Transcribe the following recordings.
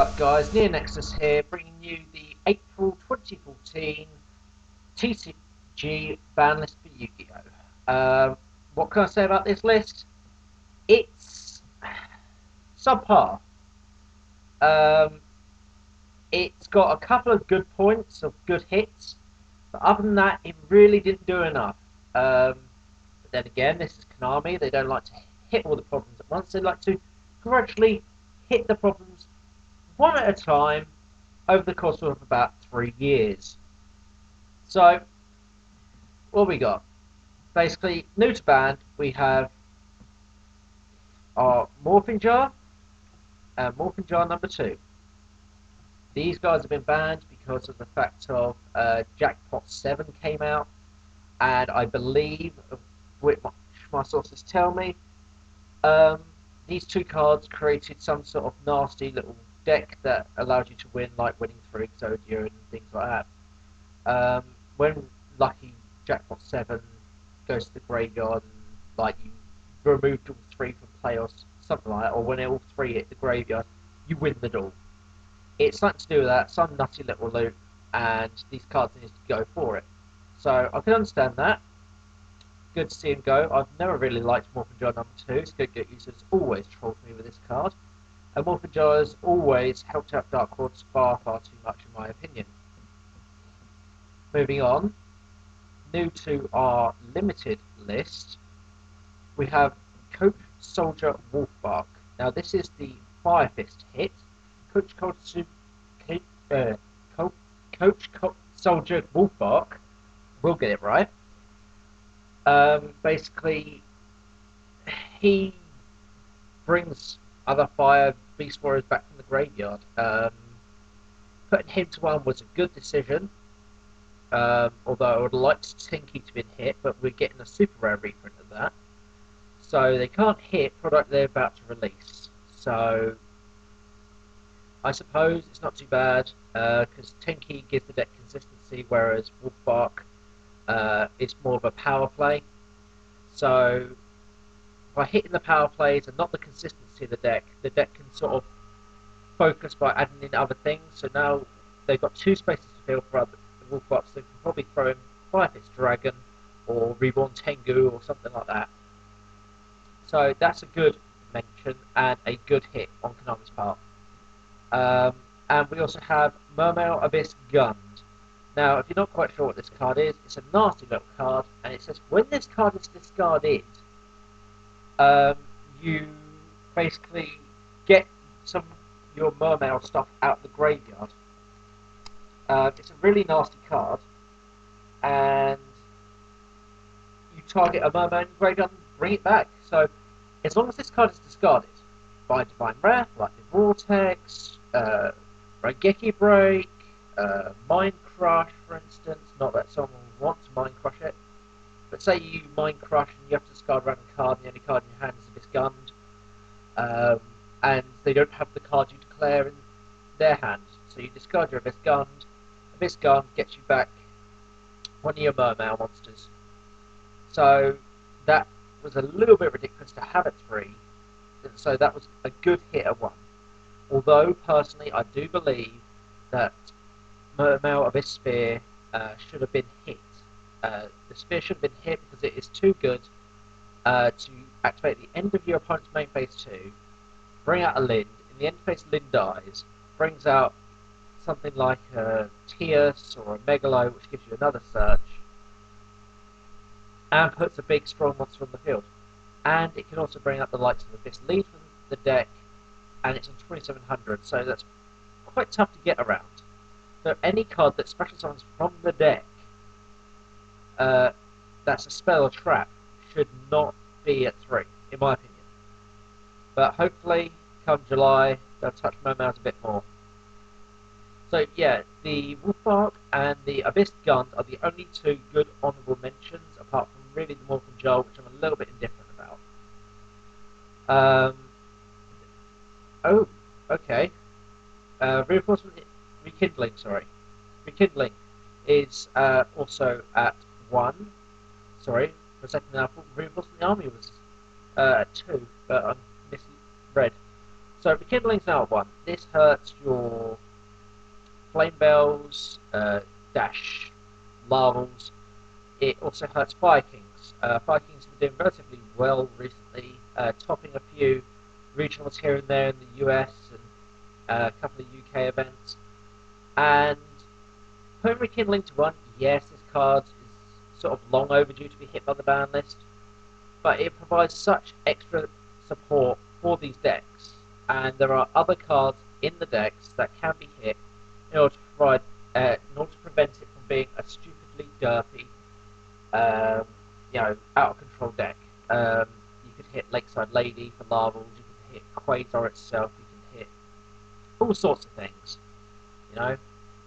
Up guys, NeoNexudus here, bringing you the April 2014 TCG Banlist for Yu-Gi-Oh! What can I say about this list? It's subpar. Um, it's got a couple of good points of good hits, but other than that, it really didn't do enough. But then again, this is Konami. They don't like to hit all the problems at once. They like to gradually hit the problems one at a time over the course of about 3 years. So, what we got? Basically, new to band, we have our Morphing Jar and Morphing Jar number 2. These guys have been banned because of the fact of Jackpot 7 came out, and I believe, which my sources tell me, these two cards created some sort of nasty little deck that allowed you to win, like winning through Exodia and things like that. When Lucky Jackpot 7 goes to the graveyard and like you removed all 3 from play or something like that, or when all 3 hit the graveyard, you win the duel. It's something to do with that, some nutty little loop, and these cards need to go for it. So I can understand that. Good to see him go. I've never really liked Morphin Jar number 2. Good users always trolled me with this card. And Morphin Jar has always helped out Dark Horse far too much in my opinion. Moving on, new to our limited list, we have Coach Soldier WOLFBARK. Now this is the Fire Fist hit. Coach Soldier WOLFBARK, we'll get it right. Basically, he brings other Fire Beast Warriors back from the graveyard. Putting him to 1 was a good decision. Although I would have liked Tinky to have been hit, but we're getting a super rare reprint of that. So they can't hit product they're about to release. So I suppose it's not too bad, because Tinky gives the deck consistency, whereas WOLFBARK is more of a power play. So by hitting the power plays and not the consistency of the deck can sort of focus by adding in other things. So now they've got 2 spaces to fill for other WOLFBARK, so they can probably throw in Fire Fist Dragon or Reborn Tengu or something like that. So that's a good mention and a good hit on Konami's part. And we also have MERMAIL ABYSSGUNDE. Now, if you're not quite sure what this card is, it's a nasty little card, and it says when this card is discarded, you basically get some of your MERMAIL stuff out of the graveyard. It's a really nasty card, and you target a MERMAIL in the graveyard and bring it back. So, as long as this card is discarded by Divine Wrath, Lightning Vortex, Raigeki Break, Mind Crush, for instance, not that someone would want to Mind Crush it, but say you Mind Crush and you have to discard a random card and the only card in your hand is ABYSSGUNDE, and they don't have the card you declare in their hand, so you discard your ABYSSGUNDE. ABYSSGUNDE gets you back one of your MERMAIL monsters. So that was a little bit ridiculous to have at 3, so that was a good hit at 1. Although, personally, I do believe that MERMAIL Abyss Sphere should have been hit. The Sphere should have been hit because it is too good to activate the end of your opponent's main phase 2, bring out a Lind. In the end phase, Lind dies, brings out something like a Tias or a Megalo, which gives you another search, and puts a big strong monster on the field. And it can also bring up the likes of Abyss Lead from the deck, and it's on 2700, so that's quite tough to get around. So any card that special summons from the deck, that's a spell or trap, should not be at 3, in my opinion. But hopefully, come July, they'll touch MERMAILs a bit more. So yeah, the WOLFBARK and the ABYSSGUNDE are the only 2 good honourable mentions, apart from really the Morphing Jar, which I'm a little bit indifferent about. Oh, okay. Reinforcement Rekindling, sorry. Rekindling is also at 1. Sorry, for a second now, I thought Reinforcement the Army was at 2, but I misread. So Rekindling's now at 1. This hurts your Flame Bells, Dash, Larvals. It also hurts Fire Kings. Fire Kings have been doing relatively well recently, topping a few regionals here and there in the US and a couple of UK events. And putting Rekindling to 1, yes, this card is sort of long overdue to be hit by the ban list, but it provides such extra support for these decks, and there are other cards in the decks that can be hit in order to provide, in order to prevent it from being a stupidly derpy, out of control deck. You could hit Lakeside Lady for Larvals, you can hit Quasar itself, you can hit all sorts of things.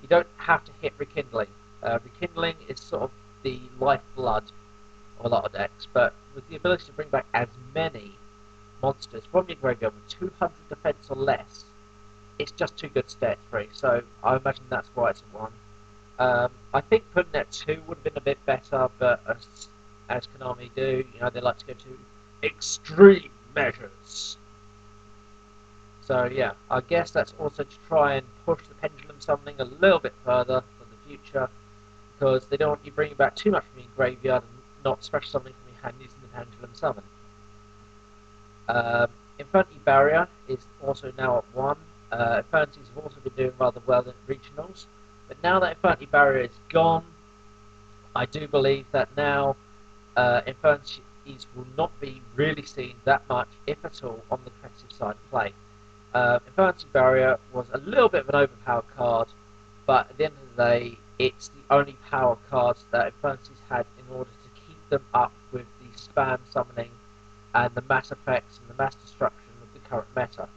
You don't have to hit Rekindling. Rekindling is sort of the lifeblood of a lot of decks, but with the ability to bring back as many monsters from your graveyard with 200 defense or less, it's just too good stat free. So I imagine that's why it's a 1. I think putting it at 2 would have been a bit better, but as Konami do, they like to go to extreme measures. So yeah, I guess that's also to try and push the pendulum summoning a little bit further for the future, because they don't want you bringing back too much from your graveyard and not special summoning from your hand using the pendulum summon. Infernity Barrier is also now at 1. Infernities have also been doing rather well in regionals, but now that Infernity Barrier is gone, I do believe that now Infernities will not be really seen that much, if at all, on the competitive side of play. Infernity Barrier was a little bit of an overpowered card, but at the end of the day, it's the only power cards that Infernities had in order to keep them up with the spam summoning and the mass effects and the mass destruction of the current meta.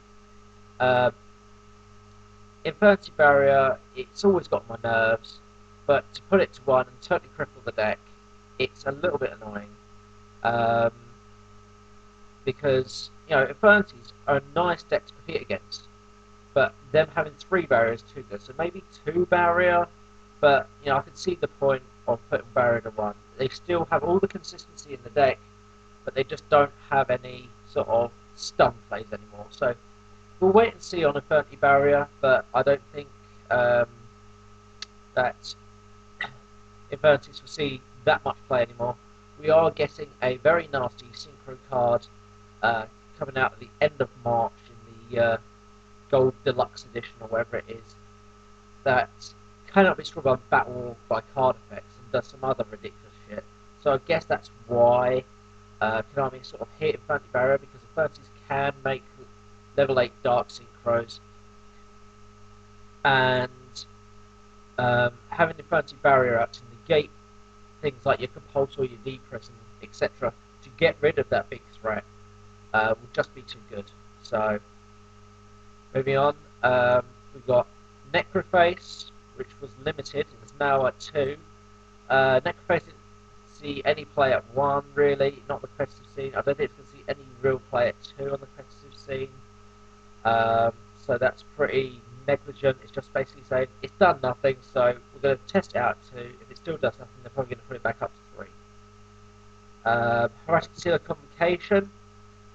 Infernity Barrier, it's always got my nerves, but to put it to 1 and totally cripple the deck, it's a little bit annoying. Because, Infernities are a nice deck to compete against, but them having 3 barriers is too good. So maybe 2 barrier, but, I can see the point of putting barrier to 1. They still have all the consistency in the deck, but they just don't have any sort of stun plays anymore. So we'll wait and see on Infernity Barrier, but I don't think that Infernities will see that much play anymore. We are getting a very nasty Synchro card coming out at the end of March in the Gold Deluxe Edition or whatever it is, that cannot be destroyed by battle by card effects and does some other ridiculous shit. So I guess that's why Konami sort of hit Infernity Barrier, because Infernities can make level 8 Dark Synchros, and having Infernity Barrier out to negate things like your Compulsor, your Depress, etc., to get rid of that big threat will just be too good. So, moving on, we've got NECROFACE, which was limited, and is now at 2. NECROFACE didn't see any play at 1, really, not the competitive scene. I don't think it's going to see any real play at 2 on the competitive scene. So that's pretty negligent. It's just basically saying it's done nothing, so we're going to test it out at 2. If it still does nothing, they're probably going to put it back up to 3. Hieratic Seal of Convocation.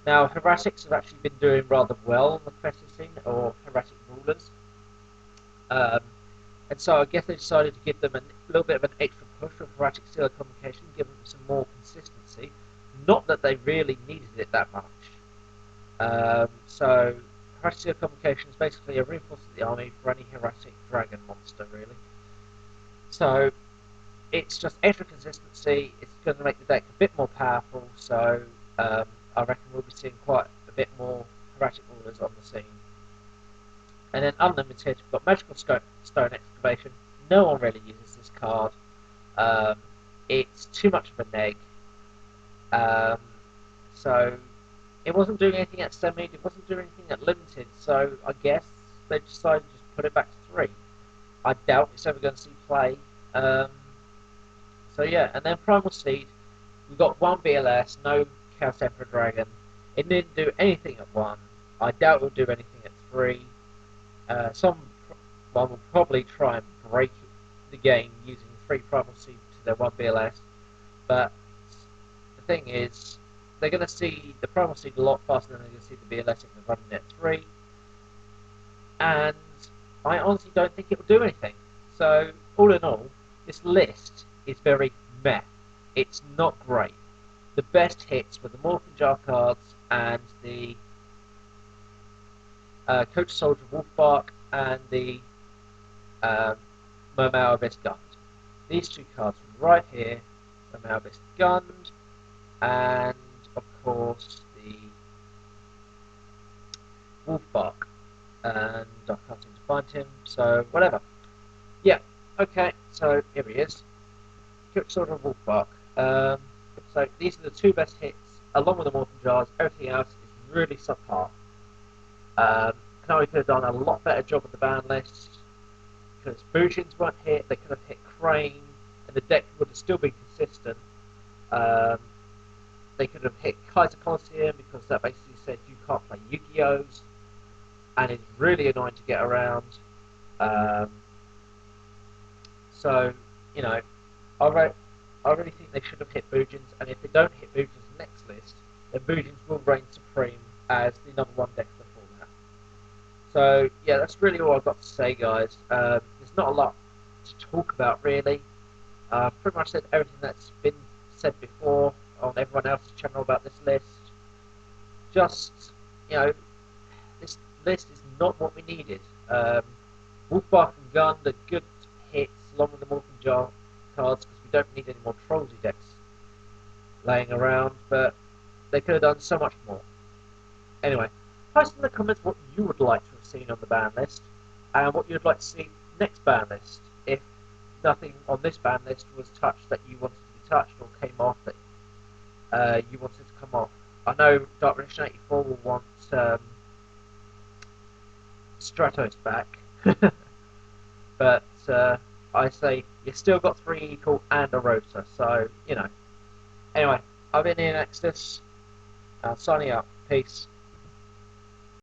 Now, Hieratics have actually been doing rather well on the competitive scene, or Hieratic Rulers. And so I guess they decided to give them a little bit of an extra push with Hieratic Seal of Convocation, give them some more consistency. Not that they really needed it that much. So Hieratic Seal of Convocation is basically a reinforcement of the army for any Hieratic Dragon monster, really. So it's just extra consistency. It's going to make the deck a bit more powerful, so I reckon we'll be seeing quite a bit more Hieratic Rulers on the scene. And then Unlimited, we've got Magical Stone Excavation. No one really uses this card. It's too much of a neg. So it wasn't doing anything at Semi, it wasn't doing anything at Limited, so I guess they decided to just put it back to 3. I doubt it's ever going to see play. So yeah, and then Primal Seed, we've got 1 BLS, no Chaos Emperor Dragon. It didn't do anything at 1. I doubt it will do anything at 3. Someone will probably try and break the game using 3 Primal Seed to their 1 BLS, but the thing is, they're going to see the Primal Seed a lot faster than they're going to see the BLS if they're running at 3. and I honestly don't think it will do anything. So all in all, this list is very meh. It's not great. The best hits were the Morphing Jar cards and the Coach Soldier WOLFBARK and the um, MERMAIL ABYSSGUNDE. These two cards from right here, MERMAIL ABYSSGUNDE, and of course the WOLFBARK. And I can't seem to find him, so whatever. Yeah, okay, so here he is. Coach Soldier and WOLFBARK. So these are the two best hits, along with the Morphing Jars. Everything else is really subpar. Canary could have done a lot better job with the ban list because Bujins weren't hit. They could have hit Crane, and the deck would have still been consistent. Um, they could have hit Kaiser Coliseum because that basically said you can't play Yu-Gi-Ohs, and it's really annoying to get around. Um, so, you know, I really think they should have hit Bujins, and if they don't hit Bujins next list, then Bujins will reign supreme as the number one deck of the format. So, yeah, that's really all I've got to say, guys. There's not a lot to talk about, really. Pretty much said everything that's been said before on everyone else's channel about this list. Just, you know, this list is not what we needed. WOLFBARK and Gun, the good hits, along with the Morphing Jar cards, because we don't need any more Trollsy decks laying around, but they could have done so much more. Anyway, post in the comments what you would like to have seen on the ban list, and what you'd like to see next ban list, if nothing on this ban list was touched that you wanted to be touched, or came off that you wanted to come off. I know Dark Relation 84 will want Stratos back, but I say you still got 3 equal and a rotor, so, you know. Anyway, I've been NeoNexudus, signing out. Peace.